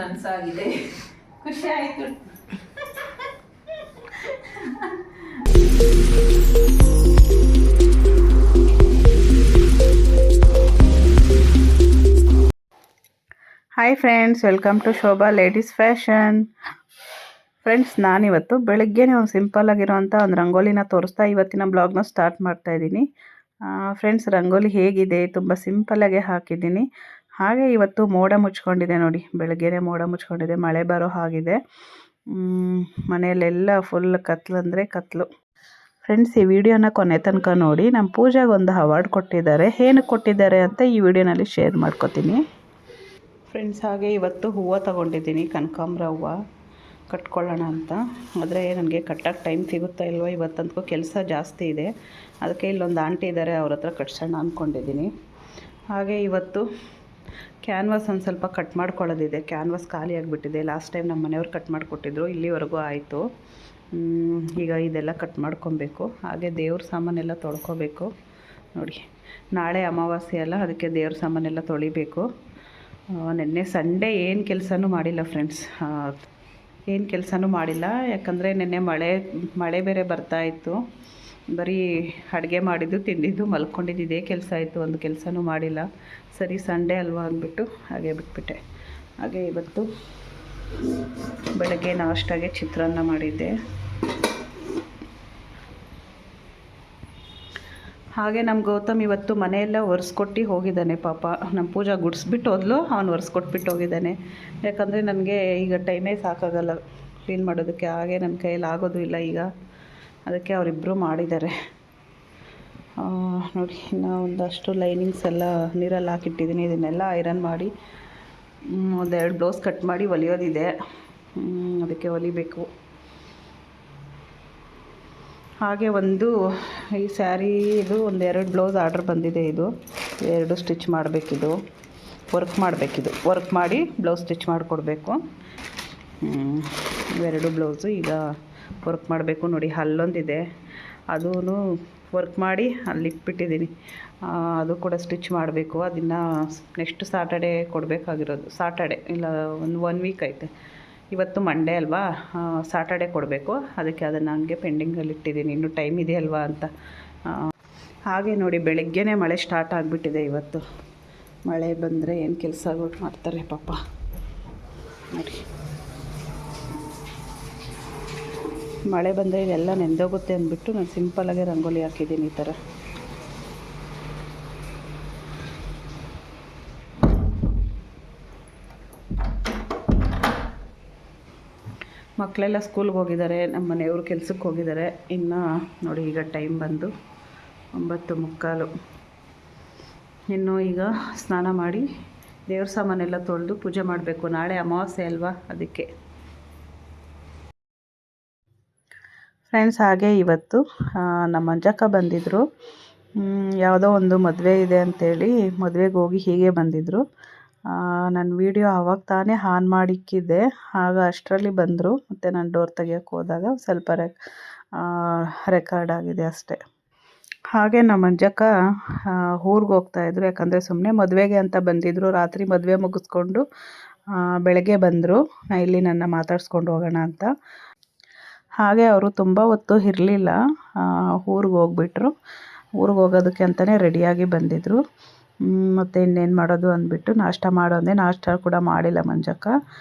ನನಸಾಗಿದೆ. ಖುಷಿ ಆಯಿತು. Hi friends, welcome to Shobha ladies fashion. Friends, ನಾನಿವತ್ತು ಬೆಳಗ್ಗೆನೇ ಒಂದು ಸಿಂಪಲ್ ಆಗಿರೋಂಥ ಒಂದು ರಂಗೋಲಿನ ತೋರಿಸ್ತಾ ಇವತ್ತಿನ ಬ್ಲಾಗ್ನ ಸ್ಟಾರ್ಟ್ ಮಾಡ್ತಾ ಇದ್ದೀನಿ. ಫ್ರೆಂಡ್ಸ್, ರಂಗೋಲಿ ಹೇಗಿದೆ? ತುಂಬ ಸಿಂಪಲ್ಲಾಗೆ ಹಾಕಿದ್ದೀನಿ. ಹಾಗೆ ಇವತ್ತು ಮೋಡ ಮುಚ್ಕೊಂಡಿದೆ ನೋಡಿ, ಬೆಳಗ್ಗೆನೇ ಮೋಡ ಮುಚ್ಕೊಂಡಿದೆ, ಮಳೆ ಬರೋ ಹಾಗಿದೆ. ಮನೆಯಲ್ಲೆಲ್ಲ ಫುಲ್ ಕತ್ಲು ಅಂದರೆ ಕತ್ಲು. ಫ್ರೆಂಡ್ಸ್, ಈ ವಿಡಿಯೋನ ಕೊನೆ ತನಕ ನೋಡಿ. ನಮ್ಮ ಪೂಜಾಗೆ ಒಂದು ಅವಾರ್ಡ್ ಕೊಟ್ಟಿದ್ದಾರೆ. ಏನಕ್ಕೆ ಕೊಟ್ಟಿದ್ದಾರೆ ಅಂತ ಈ ವಿಡಿಯೋನಲ್ಲಿ ಶೇರ್ ಮಾಡ್ಕೊತೀನಿ. ಫ್ರೆಂಡ್ಸ್, ಹಾಗೆ ಇವತ್ತು ಹೂವು ತೊಗೊಂಡಿದ್ದೀನಿ, ಕನಕಾಂಬರ ಹೂವು ಕಟ್ಕೊಳ್ಳೋಣ ಅಂತ. ಆದರೆ ನನಗೆ ಕಟ್ಟೋಕ್ಕೆ ಟೈಮ್ ಸಿಗುತ್ತಾ ಇಲ್ವೋ, ಇವತ್ತಂತೂ ಕೆಲಸ ಜಾಸ್ತಿ ಇದೆ. ಅದಕ್ಕೆ ಇಲ್ಲೊಂದು ಆಂಟಿ ಇದ್ದಾರೆ, ಅವ್ರ ಹತ್ರ ಕಟ್ಸೋಣ ಅಂದ್ಕೊಂಡಿದ್ದೀನಿ. ಹಾಗೆ ಇವತ್ತು ಕ್ಯಾನ್ವಾಸ್ ಒಂದು ಸ್ವಲ್ಪ ಕಟ್ ಮಾಡ್ಕೊಳ್ಳೋದಿದೆ. ಕ್ಯಾನ್ವಾಸ್ ಖಾಲಿ ಆಗಿಬಿಟ್ಟಿದೆ. ಲಾಸ್ಟ್ ಟೈಮ್ ನಮ್ಮ ಮನೆಯವ್ರು ಕಟ್ ಮಾಡಿಕೊಟ್ಟಿದ್ರು, ಇಲ್ಲಿವರೆಗೂ ಆಯಿತು. ಈಗ ಇದೆಲ್ಲ ಕಟ್ ಮಾಡ್ಕೊಬೇಕು. ಹಾಗೆ ದೇವ್ರ ಸಾಮಾನೆಲ್ಲ ತೊಳ್ಕೊಬೇಕು ನೋಡಿ. ನಾಳೆ ಅಮಾವಾಸ್ಯೆ ಅಲ್ಲ, ಅದಕ್ಕೆ ದೇವ್ರ ಸಾಮಾನೆಲ್ಲ ತೊಳಿಬೇಕು. ನೆನ್ನೆ ಸಂಡೇ ಏನು ಕೆಲಸನೂ ಮಾಡಿಲ್ಲ ಫ್ರೆಂಡ್ಸ್, ಏನು ಕೆಲಸನೂ ಮಾಡಿಲ್ಲ. ಯಾಕಂದರೆ ನೆನ್ನೆ ಮಳೆ ಬೇರೆ ಬರ್ತಾಯಿತ್ತು. ಬರೀ ಅಡುಗೆ ಮಾಡಿದ್ದು, ತಿಂದಿದ್ದು, ಮಲ್ಕೊಂಡಿದ್ದು ಇದೇ ಕೆಲಸ ಆಯಿತು. ಒಂದು ಕೆಲಸನೂ ಮಾಡಿಲ್ಲ. ಸರಿ ಸಂಡೇ ಅಲ್ವಾ ಅಂದ್ಬಿಟ್ಟು ಹಾಗೆ ಬಿಟ್ಬಿಟ್ಟೆ. ಹಾಗೆ ಇವತ್ತು ಬೆಳಗ್ಗೆ ನಾಷ್ಟಾಗೆ ಚಿತ್ರಾನ್ನ ಮಾಡಿದ್ದೆ. ಹಾಗೆ ನಮ್ಮ ಗೌತಮ್ ಇವತ್ತು ಮನೆಯೆಲ್ಲ ಒರೆಸ್ಕೊಟ್ಟು ಹೋಗಿದ್ದಾನೆ. ಪಾಪ ನಮ್ಮ ಪೂಜಾ ಗುಡಿಸ್ಬಿಟ್ಟು ಹೋದ್ಲು, ಅವನು ಒರೆಸ್ಕೊಟ್ಬಿಟ್ಟು ಹೋಗಿದ್ದಾನೆ. ಯಾಕಂದರೆ ನನಗೆ ಈಗ ಟೈಮೇ ಸಾಕಾಗಲ್ಲ ಕ್ಲೀನ್ ಮಾಡೋದಕ್ಕೆ. ಹಾಗೆ ನನ್ನ ಕೈಯಲ್ಲಿ ಆಗೋದು ಇಲ್ಲ ಈಗ, ಅದಕ್ಕೆ ಅವರಿಬ್ಬರು ಮಾಡಿದ್ದಾರೆ ನೋಡಿ. ಇನ್ನು ಒಂದಷ್ಟು ಲೈನಿಂಗ್ಸ್ ಎಲ್ಲ ನೀರಲ್ಲಿ ಹಾಕಿಟ್ಟಿದ್ದೀನಿ. ಇದನ್ನೆಲ್ಲ ಐರನ್ ಮಾಡಿ ಒಂದೆರಡು ಬ್ಲೌಸ್ ಕಟ್ ಮಾಡಿ ಹೊಲಿಯೋದಿದೆ, ಅದಕ್ಕೆ ಹೊಲಿಬೇಕು. ಹಾಗೆ ಒಂದು ಈ ಸ್ಯಾರಿ ಇದು ಒಂದೆರಡು ಬ್ಲೌಸ್ ಆರ್ಡ್ರ್ ಬಂದಿದೆ. ಇದು ಎರಡು ಸ್ಟಿಚ್ ಮಾಡಬೇಕಿದು, ವರ್ಕ್ ಮಾಡಬೇಕಿದು. ವರ್ಕ್ ಮಾಡಿ ಬ್ಲೌಸ್ ಸ್ಟಿಚ್ ಮಾಡಿಕೊಡ್ಬೇಕು. ಇವೆರಡು ಬ್ಲೌಸು ಈಗ ವರ್ಕ್ ಮಾಡಬೇಕು ನೋಡಿ. ಅಲ್ಲೊಂದಿದೆ, ಅದೂ ವರ್ಕ್ ಮಾಡಿ ಅಲ್ಲಿ ಇಟ್ಬಿಟ್ಟಿದ್ದೀನಿ. ಅದು ಕೂಡ ಸ್ಟಿಚ್ ಮಾಡಬೇಕು. ಅದನ್ನು ನೆಕ್ಸ್ಟ್ ಸಾಟರ್ಡೆ ಕೊಡಬೇಕಾಗಿರೋದು. ಸಾಟರ್ಡೆ ಇಲ್ಲ, ಒನ್ ವೀಕ್ ಐತೆ. ಇವತ್ತು ಮಂಡೇ ಅಲ್ವಾ, ಸಾಟರ್ಡೆ ಕೊಡಬೇಕು. ಅದಕ್ಕೆ ಅದನ್ನು ಹಂಗೆ ಪೆಂಡಿಂಗಲ್ಲಿ ಇಟ್ಟಿದ್ದೀನಿ, ಇನ್ನೂ ಟೈಮ್ ಇದೆಯಲ್ವಾ ಅಂತ. ಹಾಗೆ ನೋಡಿ, ಬೆಳಗ್ಗೆನೇ ಮಳೆ ಸ್ಟಾರ್ಟ್ ಆಗಿಬಿಟ್ಟಿದೆ. ಇವತ್ತು ಮಳೆ ಬಂದರೆ ಏನು ಕೆಲಸಗಳು ಮಾಡ್ತಾರೆ ಪಾಪ ನೋಡಿ. ಮಳೆ ಬಂದರೆ ಇದೆಲ್ಲ ನೆಂದೋಗುತ್ತೆ ಅಂದ್ಬಿಟ್ಟು ನಾನು ಸಿಂಪಲ್ಲಾಗೆ ರಂಗೋಲಿ ಹಾಕಿದ್ದೀನಿ ಈ ಥರ. ಮಕ್ಕಳೆಲ್ಲ ಸ್ಕೂಲ್ಗೆ ಹೋಗಿದ್ದಾರೆ, ನಮ್ಮ ಮನೆಯವರು ಕೆಲಸಕ್ಕೆ ಹೋಗಿದ್ದಾರೆ. ಇನ್ನು ನೋಡಿ, ಈಗ ಟೈಮ್ ಬಂದು 9:45. ಇನ್ನು ಈಗ ಸ್ನಾನ ಮಾಡಿ ದೇವ್ರ ಸಾಮಾನೆಲ್ಲ ತೊಳೆದು ಪೂಜೆ ಮಾಡಬೇಕು. ನಾಳೆ ಅಮಾವಾಸ್ಯೆ ಅಲ್ವಾ, ಅದಕ್ಕೆ. ಫ್ರೆಂಡ್ಸ್, ಹಾಗೆ ಇವತ್ತು ನಮ್ಮ ಮಂಜಕ್ಕ ಬಂದಿದ್ದರು. ಯಾವುದೋ ಒಂದು ಮದುವೆ ಇದೆ ಅಂಥೇಳಿ ಮದುವೆಗೆ ಹೋಗಿ ಹೀಗೆ ಬಂದಿದ್ದರು. ನನ್ನ ವೀಡಿಯೋ ಆವಾಗ ತಾನೇ ಆನ್ ಮಾಡಿಕ್ಕಿದ್ದೆ, ಆಗ ಅಷ್ಟರಲ್ಲಿ ಬಂದರು. ಮತ್ತು ನಾನು ಡೋರ್ ತೆಗಿಯೋಕ್ಕೆ ಹೋದಾಗ ಸ್ವಲ್ಪ ರೆಕಾರ್ಡ್ ಆಗಿದೆ ಅಷ್ಟೇ. ಹಾಗೆ ನಮ್ಮ ಮಂಜಕ್ಕ ಊರಿಗೆ ಹೋಗ್ತಾಯಿದ್ರು. ಯಾಕಂದರೆ ಸುಮ್ಮನೆ ಮದುವೆಗೆ ಅಂತ ಬಂದಿದ್ದರು. ರಾತ್ರಿ ಮದುವೆ ಮುಗಿಸ್ಕೊಂಡು ಬೆಳಗ್ಗೆ ಬಂದರು, ಇಲ್ಲಿ ನನ್ನ ಮಾತಾಡ್ಸ್ಕೊಂಡು ಹೋಗೋಣ ಅಂತ. ಹಾಗೆ ಅವರು ತುಂಬ ಹೊತ್ತು ಇರಲಿಲ್ಲ, ಊರಿಗೆ ಹೋಗ್ಬಿಟ್ರು. ಊರಿಗೆ ಹೋಗೋದಕ್ಕೆ ಅಂತಲೇ ರೆಡಿಯಾಗಿ ಬಂದಿದ್ದರು. ಮತ್ತು ಇನ್ನೇನು ಮಾಡೋದು ಅಂದ್ಬಿಟ್ಟು ನಾಷ್ಟ ಮಾಡೋದೆ. ನಾಷ್ಟ ಕೂಡ ಮಾಡಿಲ್ಲ ಮಂಜಕ್ಕ.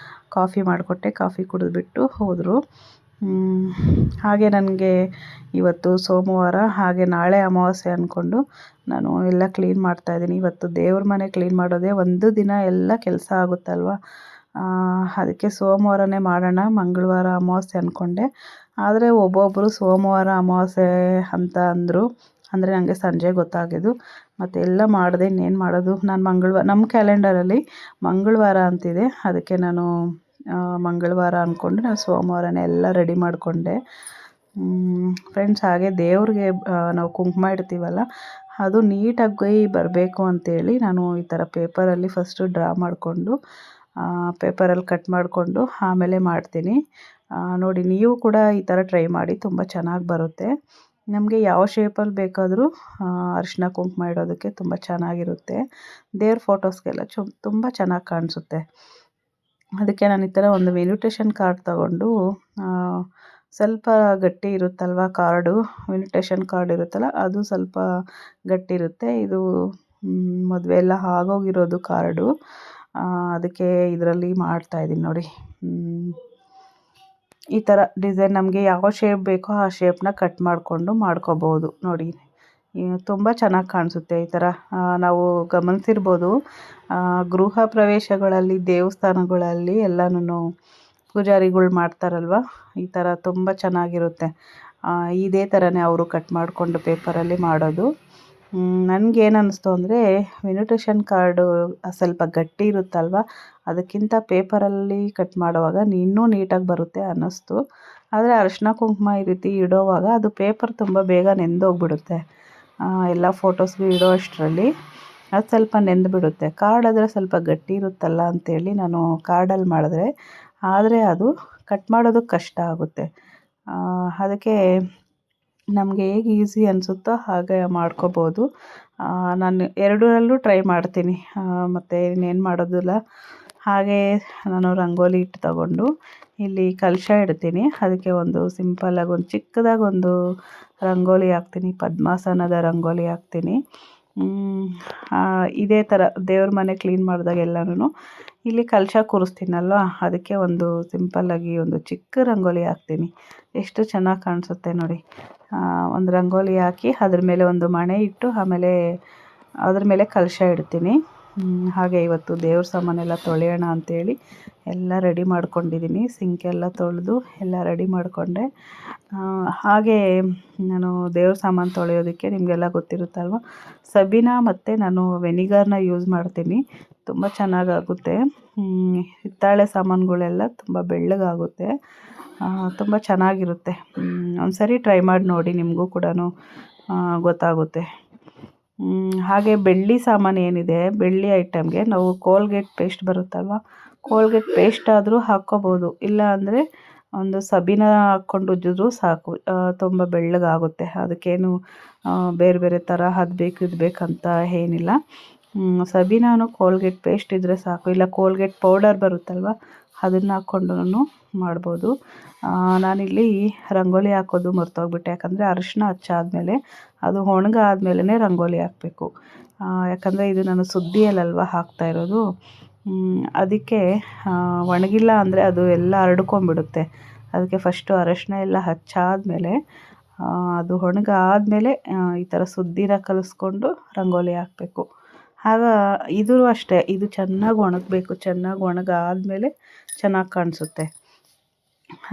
ಕಾಫಿ ಮಾಡಿಕೊಟ್ಟೆ, ಕಾಫಿ ಕುಡಿದ್ಬಿಟ್ಟು ಹೋದರು. ಹಾಗೆ ನನಗೆ ಇವತ್ತು ಸೋಮವಾರ, ಹಾಗೆ ನಾಳೆ ಅಮಾವಾಸ್ಯೆ ಅಂದ್ಕೊಂಡು ನಾನು ಎಲ್ಲ ಕ್ಲೀನ್ ಮಾಡ್ತಾಯಿದ್ದೀನಿ. ಇವತ್ತು ದೇವ್ರ ಮನೆ ಕ್ಲೀನ್ ಮಾಡೋದೇ ಒಂದು ದಿನ, ಎಲ್ಲ ಕೆಲಸ ಆಗುತ್ತಲ್ವ. ಅದಕ್ಕೆ ಸೋಮವಾರನೇ ಮಾಡೋಣ, ಮಂಗಳವಾರ ಅಮಾವಾಸ್ಯೆ ಅಂದ್ಕೊಂಡೆ. ಆದರೆ ಒಬ್ಬೊಬ್ಬರು ಸೋಮವಾರ ಅಮಾವಾಸ್ಯೆ ಅಂತ ಅಂದರು. ಅಂದರೆ ನನಗೆ ಸಂಜೆ ಗೊತ್ತಾಗಿದ್ದು. ಮತ್ತು ಎಲ್ಲ ಮಾಡಿದೆ, ಇನ್ನೇನು ಮಾಡೋದು. ನಾನು ನಮ್ಮ ಕ್ಯಾಲೆಂಡರಲ್ಲಿ ಮಂಗಳವಾರ ಅಂತಿದೆ, ಅದಕ್ಕೆ ನಾನು ಮಂಗಳವಾರ ಅಂದ್ಕೊಂಡು ನಾನು ಸೋಮವಾರನೇ ಎಲ್ಲ ರೆಡಿ ಮಾಡಿಕೊಂಡೆ. ಫ್ರೆಂಡ್ಸ್, ಹಾಗೆ ದೇವ್ರಿಗೆ ನಾವು ಕುಂಕುಮ ಇಡ್ತೀವಲ್ಲ, ಅದು ನೀಟಾಗಿ ಬರಬೇಕು ಅಂಥೇಳಿ ನಾನು ಈ ಥರ ಪೇಪರಲ್ಲಿ ಫಸ್ಟು ಡ್ರಾ ಮಾಡಿಕೊಂಡು ಪೇಪರಲ್ಲಿ ಕಟ್ ಮಾಡಿಕೊಂಡು ಆಮೇಲೆ ಮಾಡ್ತೀನಿ. ನೋಡಿ, ನೀವು ಕೂಡ ಈ ಥರ ಟ್ರೈ ಮಾಡಿ, ತುಂಬ ಚೆನ್ನಾಗಿ ಬರುತ್ತೆ. ನಮಗೆ ಯಾವ ಶೇಪಲ್ಲಿ ಬೇಕಾದರೂ ಅರಿಶಿನ ಕುಂಕುಮ ಇಡೋದಕ್ಕೆ ತುಂಬ ಚೆನ್ನಾಗಿರುತ್ತೆ. ದೇವ್ರ ಫೋಟೋಸ್ಗೆಲ್ಲ ತುಂಬ ಚೆನ್ನಾಗಿ ಕಾಣಿಸುತ್ತೆ. ಅದಕ್ಕೆ ನಾನು ಈ ಥರ ಒಂದು ಇನ್ವಿಟೇಷನ್ ಕಾರ್ಡ್ ತಗೊಂಡು ಸ್ವಲ್ಪ ಗಟ್ಟಿ ಇರುತ್ತಲ್ವ ಕಾರ್ಡು, ಇನ್ವಿಟೇಷನ್ ಕಾರ್ಡ್ ಇರುತ್ತಲ್ಲ ಅದು ಸ್ವಲ್ಪ ಗಟ್ಟಿ ಇರುತ್ತೆ. ಇದು ಮದುವೆ ಎಲ್ಲ ಆಗೋಗಿರೋದು ಕಾರ್ಡು, ಅದಕ್ಕೆ ಇದರಲ್ಲಿ ಮಾಡ್ತಾಯಿದ್ದೀನಿ ನೋಡಿ. ಈ ಥರ ಡಿಸೈನ್ ನಮಗೆ ಯಾವ ಶೇಪ್ ಬೇಕೋ ಆ ಶೇಪ್ನ ಕಟ್ ಮಾಡಿಕೊಂಡು ಮಾಡ್ಕೋಬೋದು ನೋಡಿ. ತುಂಬ ಚೆನ್ನಾಗಿ ಕಾಣಿಸುತ್ತೆ ಈ ಥರ. ನಾವು ಗಮನಿಸಿರ್ಬೋದು, ಗೃಹ ಪ್ರವೇಶಗಳಲ್ಲಿ ದೇವಸ್ಥಾನಗಳಲ್ಲಿ ಎಲ್ಲನೂ ಪೂಜಾರಿಗಳು ಮಾಡ್ತಾರಲ್ವ, ಈ ಥರ ತುಂಬ ಚೆನ್ನಾಗಿರುತ್ತೆ. ಇದೇ ಥರನೇ ಅವರು ಕಟ್ ಮಾಡಿಕೊಂಡು ಪೇಪರಲ್ಲಿ ಮಾಡೋದು. ನನಗೇನು ಅನ್ನಿಸ್ತು ಅಂದರೆ ಇನ್ವಿಟೇಷನ್ ಕಾರ್ಡು ಸ್ವಲ್ಪ ಗಟ್ಟಿ ಇರುತ್ತಲ್ವ, ಅದಕ್ಕಿಂತ ಪೇಪರಲ್ಲಿ ಕಟ್ ಮಾಡುವಾಗ ಇನ್ನೂ ನೀಟಾಗಿ ಬರುತ್ತೆ ಅನ್ನಿಸ್ತು. ಆದರೆ ಅರಿಶಿನ ಕುಂಕುಮ ಈ ರೀತಿ ಇಡೋವಾಗ ಅದು ಪೇಪರ್ ತುಂಬ ಬೇಗ ನೆಂದೋಗ್ಬಿಡುತ್ತೆ. ಎಲ್ಲ ಫೋಟೋಸ್ಗೆ ಇಡೋ ಅಷ್ಟರಲ್ಲಿ ಅದು ಸ್ವಲ್ಪ ನೆಂದುಬಿಡುತ್ತೆ. ಕಾರ್ಡ್ ಆದರೆ ಸ್ವಲ್ಪ ಗಟ್ಟಿ ಇರುತ್ತಲ್ಲ ಅಂಥೇಳಿ ನಾನು ಕಾರ್ಡಲ್ಲಿ ಮಾಡಿದ್ರೆ, ಆದರೆ ಅದು ಕಟ್ ಮಾಡೋದಕ್ಕೆ ಕಷ್ಟ ಆಗುತ್ತೆ. ಅದಕ್ಕೆ ನಮಗೆ ಹೇಗೆ ಈಸಿ ಅನಿಸುತ್ತೋ ಹಾಗೆ ಮಾಡ್ಕೋಬೋದು. ನಾನು ಎರಡರಲ್ಲೂ ಟ್ರೈ ಮಾಡ್ತೀನಿ, ಮತ್ತು ಇನ್ನೇನು ಮಾಡೋದಿಲ್ಲ. ಹಾಗೆ ನಾನು ರಂಗೋಲಿ ಹಿಟ್ಟು ತಗೊಂಡು ಇಲ್ಲಿ ಕಲಶ ಇಡ್ತೀನಿ. ಅದಕ್ಕೆ ಒಂದು ಸಿಂಪಲ್ಲಾಗಿ ಒಂದು ಚಿಕ್ಕದಾಗಿ ಒಂದು ರಂಗೋಲಿ ಹಾಕ್ತೀನಿ, ಪದ್ಮಾಸನದ ರಂಗೋಲಿ ಹಾಕ್ತೀನಿ. ಇದೇ ಥರ ದೇವ್ರ ಮನೆ ಕ್ಲೀನ್ ಮಾಡಿದಾಗ ಎಲ್ಲನೂ ಇಲ್ಲಿ ಕಲಶ ಕೂರಿಸ್ತೀನಲ್ವ, ಅದಕ್ಕೆ ಒಂದು ಸಿಂಪಲ್ಲಾಗಿ ಒಂದು ಚಿಕ್ಕ ರಂಗೋಲಿ ಹಾಕ್ತೀನಿ. ಎಷ್ಟು ಚೆನ್ನಾಗಿ ಕಾಣಿಸುತ್ತೆ ನೋಡಿ. ಒಂದು ರಂಗೋಲಿ ಹಾಕಿ ಅದ್ರ ಮೇಲೆ ಒಂದು ಮಣೆ ಇಟ್ಟು ಆಮೇಲೆ ಅದ್ರ ಮೇಲೆ ಕಲಶ ಇಡ್ತೀನಿ. ಹಾಗೆ ಇವತ್ತು ದೇವ್ರ ಸಾಮಾನೆಲ್ಲ ತೊಳೆಯೋಣ ಅಂಥೇಳಿ ಎಲ್ಲ ರೆಡಿ ಮಾಡ್ಕೊಂಡಿದ್ದೀನಿ. ಸಿಂಕೆಲ್ಲ ತೊಳೆದು ಎಲ್ಲ ರೆಡಿ ಮಾಡಿಕೊಂಡೆ. ಹಾಗೆ ನಾನು ದೇವ್ರ ಸಾಮಾನು ತೊಳೆಯೋದಕ್ಕೆ ನಿಮಗೆಲ್ಲ ಗೊತ್ತಿರುತ್ತಲ್ವ, ಸಬೀನಾ ಮತ್ತು ನಾನು ವೆನಿಗರ್ನ ಯೂಸ್ ಮಾಡ್ತೀನಿ. ತುಂಬ ಚೆನ್ನಾಗಾಗುತ್ತೆ. ಹಿತ್ತಾಳೆ ಸಾಮಾನುಗಳೆಲ್ಲ ತುಂಬ ಬೆಳ್ಳಗಾಗುತ್ತೆ, ತುಂಬ ಚೆನ್ನಾಗಿರುತ್ತೆ. ಒಂದ್ಸರಿ ಟ್ರೈ ಮಾಡಿ ನೋಡಿ, ನಿಮಗೂ ಕೂಡ ಗೊತ್ತಾಗುತ್ತೆ. ಹಾಗೆ ಬೆಳ್ಳಿ ಸಾಮಾನು ಏನಿದೆ, ಬೆಳ್ಳಿ ಐಟಮ್ಗೆ ನಾವು ಕೋಲ್ಗೇಟ್ ಪೇಸ್ಟ್ ಬರುತ್ತಲ್ವ, ಕೋಲ್ಗೇಟ್ ಪೇಸ್ಟ್ ಆದರೂ ಹಾಕ್ಕೋಬೋದು. ಇಲ್ಲ ಅಂದರೆ ಒಂದು ಸಬೀನ ಹಾಕ್ಕೊಂಡು ಉಜ್ಜಿದ್ರೂ ಸಾಕು, ತುಂಬ ಬೆಳ್ಳಗಾಗುತ್ತೆ. ಅದಕ್ಕೇನು ಬೇರೆ ಬೇರೆ ಥರ ಅದು ಬೇಕು ಇದು ಬೇಕಂತ ಏನಿಲ್ಲ. ಸಬೀನಾನು ಕೋಲ್ಗೇಟ್ ಪೇಸ್ಟ್ ಇದ್ದರೆ ಸಾಕು, ಇಲ್ಲ ಕೋಲ್ಗೇಟ್ ಪೌಡರ್ ಬರುತ್ತಲ್ವ ಅದನ್ನು ಹಾಕ್ಕೊಂಡು ಮಾಡ್ಬೋದು. ನಾನಿಲ್ಲಿ ರಂಗೋಲಿ ಹಾಕೋದು ಮರ್ತೋಗ್ಬಿಟ್ಟೆ, ಯಾಕಂದರೆ ಅರಿಶಿನ ಹಚ್ಚಾದ್ಮೇಲೆ ಅದು ಒಣಗಾದ್ಮೇಲೆ ರಂಗೋಲಿ ಹಾಕಬೇಕು. ಯಾಕಂದರೆ ಇದು ನಾನು ಸುದ್ದಿಯಲ್ಲಲ್ವ ಹಾಕ್ತಾಯಿರೋದು, ಅದಕ್ಕೆ ಒಣಗಿಲ್ಲ ಅಂದರೆ ಅದು ಎಲ್ಲ ಹರಡ್ಕೊಂಬಿಡುತ್ತೆ. ಅದಕ್ಕೆ ಫಸ್ಟು ಅರಿಶಿನ ಎಲ್ಲ ಹಚ್ಚಾದ್ಮೇಲೆ ಅದು ಒಣಗಾದ್ಮೇಲೆ ಈ ಥರ ಸುದ್ದಿನ ಕಲಿಸ್ಕೊಂಡು ರಂಗೋಲಿ ಹಾಕಬೇಕು. ಆಗ ಇದು ಅಷ್ಟೇ, ಇದು ಚೆನ್ನಾಗಿ ಒಣಗಬೇಕು. ಚೆನ್ನಾಗಿ ಒಣಗಾದ್ಮೇಲೆ ಚೆನ್ನಾಗಿ ಕಾಣಿಸುತ್ತೆ.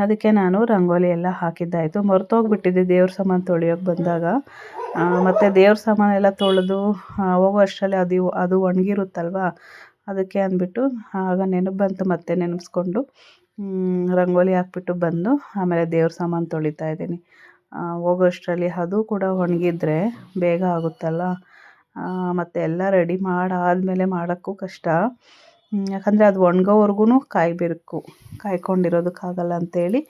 ಅದಕ್ಕೆ ನಾನು ರಂಗೋಲಿ ಎಲ್ಲ ಹಾಕಿದ್ದಾಯಿತು. ಮರ್ತೋಗ್ಬಿಟ್ಟಿದ್ದೆ ದೇವ್ರ ಸಾಮಾನು ತೊಳೆಯೋಕೆ ಬಂದಾಗ. ಮತ್ತು ದೇವ್ರ ಸಾಮಾನೆಲ್ಲ ತೊಳೆದು ಹೋಗೋ ಅಷ್ಟರಲ್ಲಿ ಅದು ಒಣಗಿರುತ್ತಲ್ವ, ಅದಕ್ಕೆ ಅಂದ್ಬಿಟ್ಟು ಆಗ ನೆನಪು ಬಂತು, ಮತ್ತೆ ನೆನೆಸ್ಕೊಂಡು ರಂಗೋಲಿ ಹಾಕ್ಬಿಟ್ಟು ಬಂದು ಆಮೇಲೆ ದೇವ್ರ ಸಾಮಾನು ತೊಳಿತಾ ಇದ್ದೀನಿ. ಹೋಗೋ ಅಷ್ಟರಲ್ಲಿ ಅದು ಕೂಡ ಒಣಗಿದ್ರೆ ಬೇಗ ಆಗುತ್ತಲ್ಲ. ಮತ್ತು ಎಲ್ಲ ರೆಡಿ ಮಾಡಾದಮೇಲೆ ಮಾಡೋಕ್ಕೂ ಕಷ್ಟ, ಯಾಕಂದರೆ ಅದು ಒಣಗೋವರೆಗೂ ಕಾಯಬೇಕು, ಕಾಯ್ಕೊಂಡಿರೋದಕ್ಕಾಗಲ್ಲ ಅಂಥೇಳಿ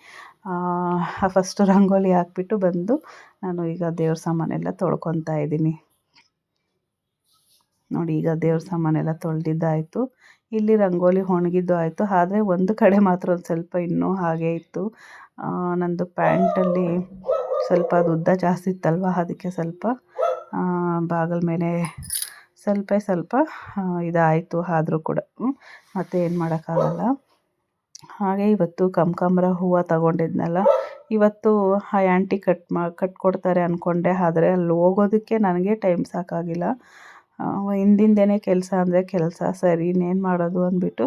ಫಸ್ಟು ರಂಗೋಲಿ ಹಾಕ್ಬಿಟ್ಟು ಬಂದು ನಾನು ಈಗ ದೇವ್ರ ಸಾಮಾನೆಲ್ಲ ತೊಳ್ಕೊತಾ ಇದ್ದೀನಿ ನೋಡಿ. ಈಗ ದೇವ್ರ ಸಾಮಾನೆಲ್ಲ ತೊಳೆದಿದ್ದಾಯಿತು, ಇಲ್ಲಿ ರಂಗೋಲಿ ಒಣಗಿದ್ದು ಆಯಿತು. ಆದರೆ ಒಂದು ಕಡೆ ಮಾತ್ರ ಒಂದು ಸ್ವಲ್ಪ ಇನ್ನೂ ಹಾಗೇ ಇತ್ತು. ನಂದು ಪ್ಯಾಂಟಲ್ಲಿ ಸ್ವಲ್ಪ ಅದು ಉದ್ದ ಜಾಸ್ತಿ ಇತ್ತಲ್ವ, ಅದಕ್ಕೆ ಸ್ವಲ್ಪ ಬಾಗಲ ಮೇಲೆ ಸ್ವಲ್ಪ ಇದಾಯಿತು. ಆದರೂ ಕೂಡ ಮತ್ತೆ ಏನು ಮಾಡೋಕ್ಕಾಗಲ್ಲ. ಹಾಗೆ ಇವತ್ತು ಕನಕಾಂಬರ ಹೂವು ತಗೊಂಡಿದ್ನಲ್ಲ, ಇವತ್ತು ಆ ಆಂಟಿ ಕಟ್ಕೊಡ್ತಾರೆ ಅಂದ್ಕೊಂಡೆ, ಆದರೆ ಅಲ್ಲಿ ಹೋಗೋದಕ್ಕೆ ನನಗೆ ಟೈಮ್ ಸಾಕಾಗಿಲ್ಲ. ಹಿಂದಿಂದೇನೆ ಕೆಲಸ ಅಂದರೆ ಕೆಲಸ, ಸರಿ ಇನ್ನೇನು ಮಾಡೋದು ಅಂದ್ಬಿಟ್ಟು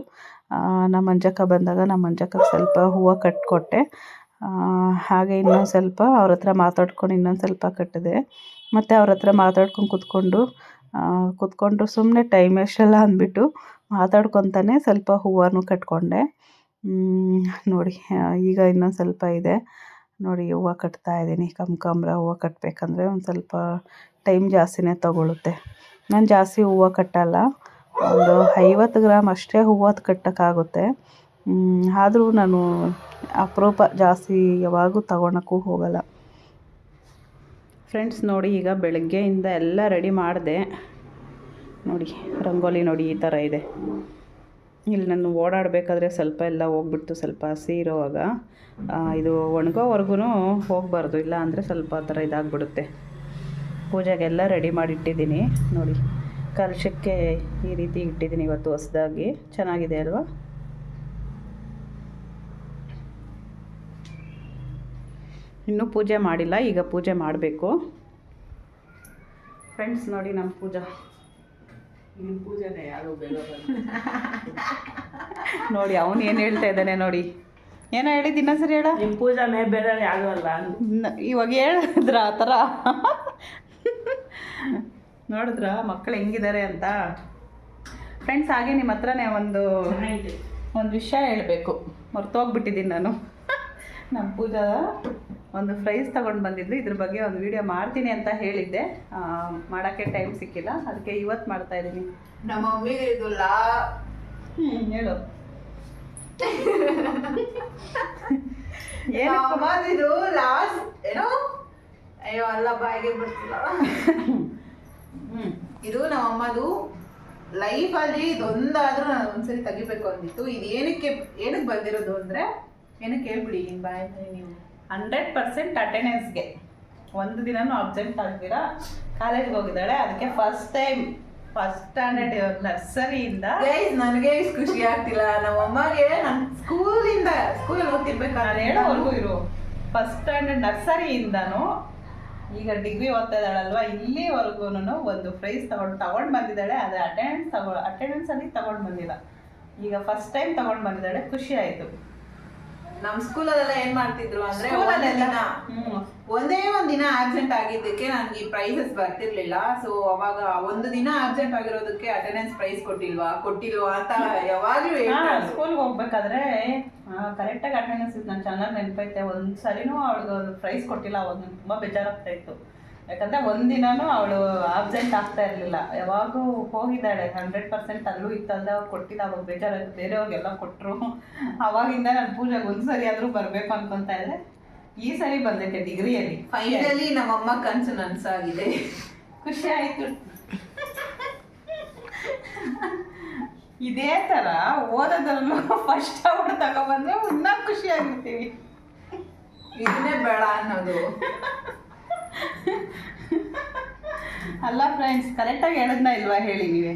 ನಮ್ಮ ಮಂಜಕ್ಕ ಬಂದಾಗ ನಮ್ಮ ಮಂಜಕ್ಕಗೆ ಸ್ವಲ್ಪ ಹೂವು ಕಟ್ಟಿಕೊಟ್ಟೆ. ಹಾಗೆ ಇನ್ನೊಂದು ಸ್ವಲ್ಪ ಅವ್ರ ಹತ್ರ ಮಾತಾಡ್ಕೊಂಡು ಇನ್ನೊಂದು ಸ್ವಲ್ಪ ಕಟ್ಟಿದೆ. ಮತ್ತು ಅವ್ರ ಹತ್ರ ಮಾತಾಡ್ಕೊಂಡು ಕೂತ್ಕೊಂಡ್ರು ಸುಮ್ಮನೆ ಟೈಮ್ ಎಷ್ಟಲ್ಲ ಅಂದ್ಬಿಟ್ಟು ಮಾತಾಡ್ಕೊತಾನೆ ಸ್ವಲ್ಪ ಹೂವನ್ನು ಕಟ್ಕೊಂಡೆ ನೋಡಿ. ಈಗ ಇನ್ನೊಂದು ಸ್ವಲ್ಪ ಇದೆ ನೋಡಿ, ಹೂವು ಕಟ್ತಾಯಿದ್ದೀನಿ. ಕನಕಾಂಬರ ಹೂವು ಕಟ್ಟಬೇಕಂದ್ರೆ ಒಂದು ಸ್ವಲ್ಪ ಟೈಮ್ ಜಾಸ್ತಿನೇ ತಗೊಳ್ಳುತ್ತೆ. ನಾನು ಜಾಸ್ತಿ ಹೂವು ಕಟ್ಟಲ್ಲ, ಒಂದು 50 ಗ್ರಾಮ್ ಅಷ್ಟೇ ಹೂವು ಕಟ್ಟೋಕ್ಕಾಗುತ್ತೆ. ಆದರೂ ನಾನು ಅಪರೂಪ, ಜಾಸ್ತಿ ಯಾವಾಗೂ ತಗೊಳಕ್ಕೂ ಹೋಗಲ್ಲ. ಫ್ರೆಂಡ್ಸ್ ನೋಡಿ, ಈಗ ಬೆಳಗ್ಗೆಯಿಂದ ಎಲ್ಲ ರೆಡಿ ಮಾಡಿದೆ ನೋಡಿ. ರಂಗೋಲಿ ನೋಡಿ ಈ ಥರ ಇದೆ. ಇಲ್ಲಿ ನಾನು ಓಡಾಡಬೇಕಾದ್ರೆ ಸ್ವಲ್ಪ ಎಲ್ಲ ಹೋಗ್ಬಿಟ್ಟು ಸ್ವಲ್ಪ ಹಸಿ ಇರೋವಾಗ ಇದು ಒಣಗೋವರೆಗೂ ಹೋಗಬಾರ್ದು, ಇಲ್ಲ ಅಂದರೆ ಸ್ವಲ್ಪ ಆ ಥರ ಇದಾಗ್ಬಿಡುತ್ತೆ. ಪೂಜೆಗೆಲ್ಲ ರೆಡಿ ಮಾಡಿ ಇಟ್ಟಿದ್ದೀನಿ ನೋಡಿ. ಕಲಶಕ್ಕೆ ಈ ರೀತಿ ಇಟ್ಟಿದ್ದೀನಿ ಇವತ್ತು ಹೊಸದಾಗಿ. ಚೆನ್ನಾಗಿದೆ ಅಲ್ವಾ? ಇನ್ನೂ ಪೂಜೆ ಮಾಡಿಲ್ಲ, ಈಗ ಪೂಜೆ ಮಾಡಬೇಕು ಫ್ರೆಂಡ್ಸ್. ನೋಡಿ ನಮ್ಮ ಪೂಜಾ, ನಿಮ್ಮ ಪೂಜೆನೇ ಯಾರು ಬೇಡ ನೋಡಿ. ಅವನು ಏನು ಹೇಳ್ತಾ ಇದ್ದಾನೆ ನೋಡಿ. ಏನೋ ಹೇಳಿದ್ದು ಇನ್ನೊಂದ್ಸರಿ ಹೇಳ. ನಿಮ್ಮ ಪೂಜಾನೇ ಬೇರೆ ಯಾರು ಅಲ್ಲ ಇವಾಗ ಹೇಳಿದ್ರ ಆ ಥರ. ನೋಡಿದ್ರ ಮಕ್ಕಳು ಹೆಂಗಿದ್ದಾರೆ ಅಂತ ಫ್ರೆಂಡ್ಸ್. ಹಾಗೆ ನಿಮ್ಮ ಹತ್ರನೇ ಒಂದು ವಿಷಯ ಹೇಳಬೇಕು, ಮರ್ತೋಗ್ಬಿಟ್ಟಿದ್ದೀನಿ ನಾನು. ನಮ್ಮ ಪೂಜಾ ಒಂದು ಪ್ರೈಸ್ ತೊಗೊಂಡು ಬಂದಿದ್ದು, ಇದ್ರ ಬಗ್ಗೆ ಒಂದು ವಿಡಿಯೋ ಮಾಡ್ತೀನಿ ಅಂತ ಹೇಳಿದ್ದೆ, ಮಾಡೋಕ್ಕೆ ಟೈಮ್ ಸಿಕ್ಕಿಲ್ಲ, ಅದಕ್ಕೆ ಇವತ್ತು ಮಾಡ್ತಾಯಿದ್ದೀನಿ. ನಮ್ಮ ಮಮ್ಮಿಗೆ ಇದು ಹೇಳು ಇದು ಲಾಸ್ಟ್ ಏನೋ, ಅಯ್ಯೋ ಅಲ್ಲ ಬಾಯಿಗೆ ಬರ್ತಿಲ್ಲ. ಇದು ನಮ್ಮಮ್ಮದು ಲೈಫಲ್ಲಿ ಇದೊಂದಾದ್ರೂ ನಾನು ಒಂದ್ಸರಿ ತೆಗಿಬೇಕು ಅಂದಿತ್ತು. ಇದು ಏನಕ್ಕೆ ಬಂದಿರೋದು ಅಂದರೆ, ಏನಕ್ಕೆ ಹೇಳ್ಬಿಡಿ ನಿಮ್ಮ ಬಾಯಲ್ಲಿ ನೀವು. 100% ಅಟೆಂಡೆನ್ಸ್ಗೆ. ಒಂದು ದಿನನೂ ಅಬ್ಸೆಂಟ್ ಆಗ್ತೀರಾ ಕಾಲೇಜ್ಗೆ ಹೋಗಿದ್ದಾಳೆ. ಅದಕ್ಕೆ ಫಸ್ಟ್ ಸ್ಟ್ಯಾಂಡರ್ಡ್ ನರ್ಸರಿಯಿಂದ ನನಗೆ ಇಷ್ಟು ಖುಷಿ ಆಗ್ತಿಲ್ಲ. ನಮ್ಮಮ್ಮಗೆ ನಾನು ಸ್ಕೂಲಲ್ಲಿ ಓದ್ತಿರ್ಬೇಕಾದ್ರೆ ಹೇಳೋವರೆಗೂ ಇರು. ಫಸ್ಟ್ ಸ್ಟ್ಯಾಂಡರ್ಡ್ ನರ್ಸರಿಯಿಂದನೂ ಈಗ ಡಿಗ್ರಿ ಓದ್ತಾ ಇದ್ದಾಳಲ್ವ, ಇಲ್ಲಿವರೆಗೂ ಒಂದು ಪ್ರೈಸ್ ತಗೊಂಡು ಬಂದಿದ್ದಾಳೆ. ಅದು ಅಟೆಂಡೆನ್ಸಲ್ಲಿ ತಗೊಂಡು ಬಂದಿಲ್ಲ. ಈಗ ಫಸ್ಟ್ ಟೈಮ್ ತಗೊಂಡು ಬಂದಿದ್ದಾಳೆ, ಖುಷಿ ಆಯಿತು. ನಮ್ಮ ಸ್ಕೂಲಲ್ಲೆಲ್ಲ ಏನ್ ಮಾಡ್ತಿದ್ರು ಅಂದ್ರೆ, ಒಂದೇ ಒಂದ್ ದಿನ ಆಬ್ಸೆಂಟ್ ಆಗಿದ್ದಕ್ಕೆ ನನಗೆ ಪ್ರೈಸಸ್ ಬರ್ತಿರ್ಲಿಲ್ಲ. ಸೊ ಅವಾಗ ಒಂದು ದಿನ ಆಬ್ಸೆಂಟ್ ಆಗಿರೋದಕ್ಕೆ ಅಟೆಂಡೆನ್ಸ್ ಪ್ರೈಸ್ ಕೊಟ್ಟಿಲ್ವಾ ಅಂತ ಯಾವಾಗ್ಲೂ ಸ್ಕೂಲ್ಗೆ ಹೋಗ್ಬೇಕಾದ್ರೆ ಕರೆಕ್ಟಾಗಿ ಅಟೆಂಡೆನ್ಸ್ ಇತ್ತು. ನಾನು ಚೆನ್ನಾಗಿ ನೆನಪೈತೆ. ಒಂದು ಸರಿನೂ ಅವಳಿಗೆ ಒಂದು ಪ್ರೈಸ್ ಕೊಟ್ಟಿಲ್ಲ. ಅವಾಗ ನಂಗೆ ತುಂಬ ಬೇಜಾರಾಗ್ತಾ ಇತ್ತು. ಯಾಕಂದರೆ ಒಂದಿನೂ ಅವಳು ಆಬ್ಸೆಂಟ್ ಆಗ್ತಾ ಇರಲಿಲ್ಲ. ಯಾವಾಗೂ ಹೋಗಿದ್ದಾಳೆ 100%. ಅಲ್ಲೂ ಇತ್ತಲ್ದೆ ಅವ್ರು ಕೊಟ್ಟಿಲ್ಲ. ಅವಾಗ ಬೇಜಾರಾಯ್ತು, ಬೇರೆಯವ್ರಿಗೆಲ್ಲ ಕೊಟ್ಟರು. ಅವಾಗಿಂದ ನಾನು ಪೂಜೆಗೆ ಒಂದು ಸರಿ ಆದರೂ ಬರಬೇಕು ಅನ್ಕೊತಾ ಇದ್ದೆ. ಈ ಸರಿ ಬಂದೈತೆ ಡಿಗ್ರಿಯಲ್ಲಿ. ಫೈನಲಿ ನಮ್ಮಮ್ಮ ಕನಸು ನನಸಾಗಿದೆ. ಖುಷಿ ಆಯಿತು. ಇದೇ ಥರ ಓದೋದ್ರಲ್ಲೂ ಫಸ್ಟ್ ಔಟ್ ತಗೊಬಂದ್ರೆ ಇನ್ನೂ ಖುಷಿಯಾಗಿರ್ತೀವಿ. ಇದನ್ನೇ ಬೇಡ ಅನ್ನೋದು ಅಲ್ಲ ಫ್ರೆಂಡ್ಸ್, ಕರೆಕ್ಟಾಗಿ ಹೇಳದ್ನ ಇಲ್ವಾ ಹೇಳಿ ನೀವೇ.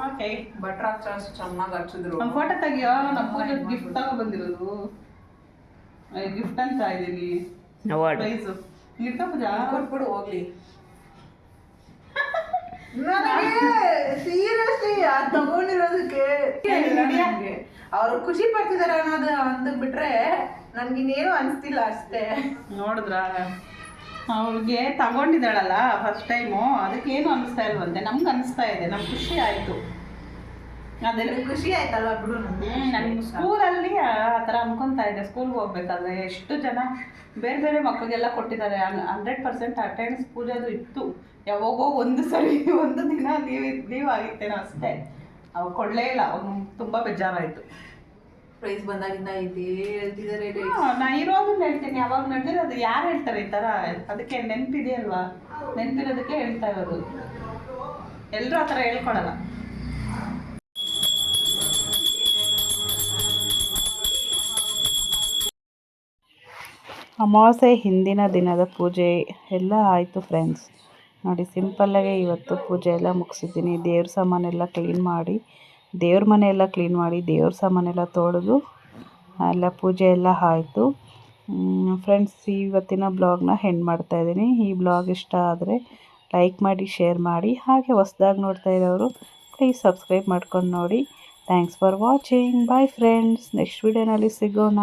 ಓಕೆ, ಬಟ್ರ್ ಅಷ್ಟು ಚೆನ್ನಾಗಿ ಹಚ್ಚಿದ್ರು. ನಮ್ಮ ಫೋಟೋ ತೆಗಿಯೋ. ನಮ್ಮ ಪೂಜೆ ಗಿಫ್ಟ್ ತಗೊಬಂದಿರೋದು. ಗಿಫ್ಟ್ ಅಂತ ಇದ್ದೀನಿ. ಪ್ರೈಸು ಗಿಫ್ಟ್ ಪೂಜಾ ಕೊಟ್ಬಿಡು ಹೋಗ್ಲಿ. ಸೀರಿಯಸ್ಲಿ ಅದು ತಗೊಂಡಿರೋದಕ್ಕೆ ಅವ್ರು ಖುಷಿ ಪಡ್ತಿದಾರೆ ಅನ್ನೋದು ಒಂದು ಬಿಟ್ರೆ ನನ್ಗಿನ್ನೇನು ಅನಿಸ್ತಿಲ್ಲ ಅಷ್ಟೇ. ನೋಡಿದ್ರ ಅವ್ರಿಗೆ ತಗೊಂಡಿದ್ದಾಳಲ್ಲ ಫಸ್ಟ್ ಟೈಮು, ಅದಕ್ಕೇನು ಅನಿಸ್ತಾ ಇಲ್ವಂತೆ. ನಮ್ಗೆ ಅನಿಸ್ತಾ ಇದೆ. ನಮ್ಗೆ ಖುಷಿ ಆಯಿತು. ಅದೆಲ್ಲ ಖುಷಿ ಆಯ್ತಲ್ವ ಬಿಡು. ನನಗೆ ಸ್ಕೂಲಲ್ಲಿ ಆ ಥರ ಅನ್ಕೊತಾ ಇದ್ದೆ. ಸ್ಕೂಲ್ಗೆ ಹೋಗ್ಬೇಕಾದ್ರೆ ಎಷ್ಟು ಜನ ಬೇರೆ ಬೇರೆ ಮಕ್ಕಳಿಗೆಲ್ಲ ಕೊಟ್ಟಿದ್ದಾರೆ. 100% ಅಟೆಂಡೆನ್ಸ್ ಪೂಜೆದು ಇತ್ತು. ಯಾವಾಗೋ ಒಂದು ಸರಿ ಒಂದು ದಿನ ಲೀವ್ ಆಗಿತ್ತೇನೋ ಅಷ್ಟೇ. ಅವಾಗ ಕೊಡಲೇ ಇಲ್ಲ. ಅವಾಗ ತುಂಬ ಬೇಜಾರಾಯಿತು. ಪ್ರೈಸ್ ಬಂದಾಗಿಂದ ಹೇಳ್ತಿದ್ದಾರೆ. ನಾ ಇರೋದನ್ನ ಹೇಳ್ತೀನಿ. ಯಾವಾಗ ನಡೆದಿರೋದು ಯಾರು ಹೇಳ್ತಾರೆ ಈ ಥರ? ಅದಕ್ಕೆ ನೆನಪಿದೆಯಲ್ವಾ, ನೆನಪಿರೋದಕ್ಕೆ ಹೇಳ್ತಾ ಇರೋದು. ಎಲ್ಲರೂ ಆ ಥರ ಹೇಳ್ಕೊಡಲ್ಲ. ಅಮಾವಾಸ್ಯೆ ಹಿಂದಿನ ದಿನದ ಪೂಜೆ ಎಲ್ಲ ಆಯಿತು ಫ್ರೆಂಡ್ಸ್. ನೋಡಿ, ಸಿಂಪಲ್ಲಾಗೆ ಇವತ್ತು ಪೂಜೆ ಎಲ್ಲ ಮುಗಿಸಿದ್ದೀನಿ. ದೇವ್ರ ಸಾಮಾನೆಲ್ಲ ಕ್ಲೀನ್ ಮಾಡಿ, ದೇವ್ರ ಮನೆಯೆಲ್ಲ ಕ್ಲೀನ್ ಮಾಡಿ, ದೇವ್ರ ಸಾಮಾನೆಲ್ಲ ತೊಳೆದು ಎಲ್ಲ ಪೂಜೆ ಎಲ್ಲ ಆಯಿತು ಫ್ರೆಂಡ್ಸ್. ಇವತ್ತಿನ ಬ್ಲಾಗ್ನ ಎಂಡ್ ಮಾಡ್ತಾಯಿದ್ದೀನಿ. ಈ ಬ್ಲಾಗ್ ಇಷ್ಟ ಆದರೆ ಲೈಕ್ ಮಾಡಿ, ಶೇರ್ ಮಾಡಿ. ಹಾಗೆ ಹೊಸದಾಗಿ ನೋಡ್ತಾ ಇರೋರು ಪ್ಲೀಸ್ ಸಬ್ಸ್ಕ್ರೈಬ್ ಮಾಡ್ಕೊಂಡು ನೋಡಿ. Thanks for watching. Bye friends. Next ವಿಡಿಯೋನಲ್ಲಿ ಸಿಗೋಣ.